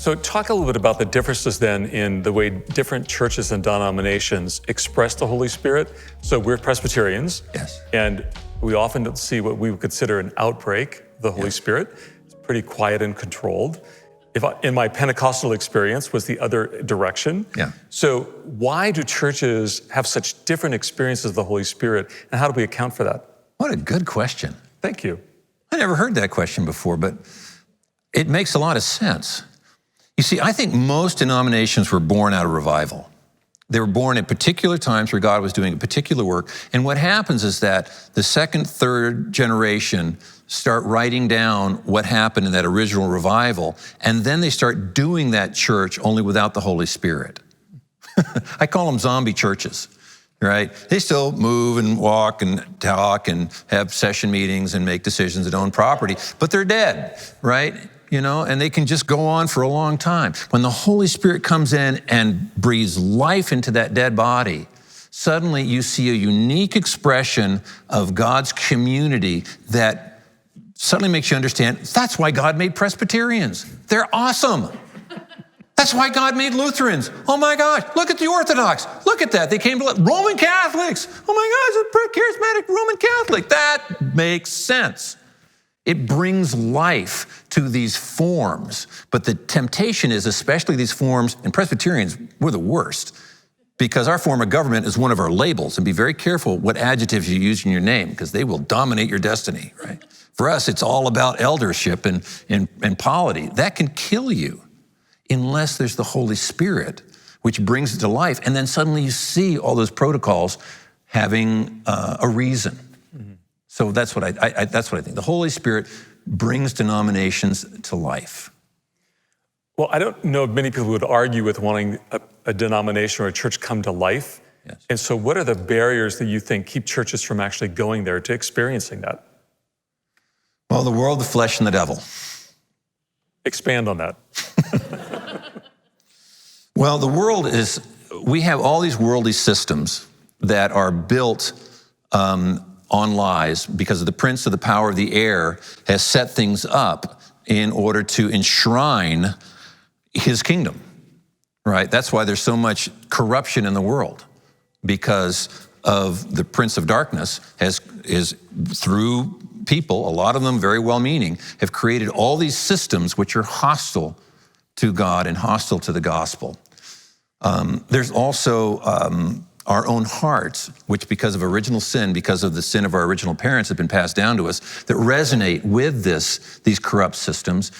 So talk a little bit about the differences then in the way different churches and denominations express the Holy Spirit. So we're Presbyterians. Yes. And we often don't see what we would consider an outbreak of the Holy Spirit. It's pretty quiet and controlled. In my Pentecostal experience was the other direction. Yeah. So why do churches have such different experiences of the Holy Spirit, and how do we account for that? What a good question. Thank you. I never heard that question before, but it makes a lot of sense. You see, I think most denominations were born out of revival. They were born at particular times where God was doing a particular work. And what happens is that the second, third generation start writing down what happened in that original revival, and then they start doing that church only without the Holy Spirit. I call them zombie churches, right? They still move and walk and talk and have session meetings and make decisions and own property, but they're dead, right? You know, and they can just go on for a long time. When the Holy Spirit comes in and breathes life into that dead body, suddenly you see a unique expression of God's community that suddenly makes you understand that's why God made Presbyterians. They're awesome. That's why God made Lutherans. Oh my gosh, look at the Orthodox. Look at that. They came to Roman Catholics. Oh my gosh, a charismatic Roman Catholic. That makes sense. It brings life to these forms. But the temptation is, especially these forms, and Presbyterians, we're the worst, because our form of government is one of our labels. And be very careful what adjectives you use in your name, because they will dominate your destiny, right? For us, it's all about eldership and polity. That can kill you unless there's the Holy Spirit, which brings it to life. And then suddenly you see all those protocols having a reason. So that's what I think. The Holy Spirit brings denominations to life. Well, I don't know if many people would argue with wanting a denomination or a church come to life. Yes. And so what are the barriers that you think keep churches from actually going there to experiencing that? Well, the world, the flesh, and the devil. Expand on that. Well, the world we have all these worldly systems that are built on lies because of the prince of the power of the air has set things up in order to enshrine his kingdom, right? That's why there's so much corruption in the world, because of the prince of darkness is through people, a lot of them very well-meaning, have created all these systems which are hostile to God and hostile to the gospel. There's also our own hearts, which because of original sin, because of the sin of our original parents have been passed down to us, that resonate with these corrupt systems.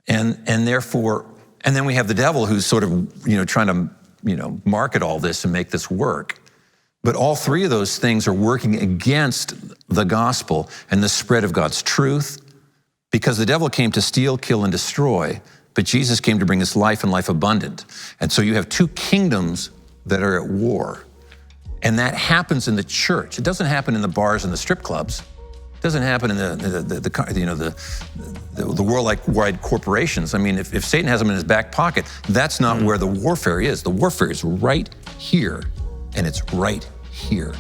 And therefore, and then we have the devil who's sort of, trying to, market all this and make this work. But all three of those things are working against the gospel and the spread of God's truth, because the devil came to steal, kill, and destroy, but Jesus came to bring us life and life abundant. And so you have two kingdoms that are at war. And that happens in the church. It doesn't happen in the bars and the strip clubs. It doesn't happen in the worldwide corporations. I mean, if Satan has them in his back pocket, that's not where the warfare is. The warfare is right here, and it's right here.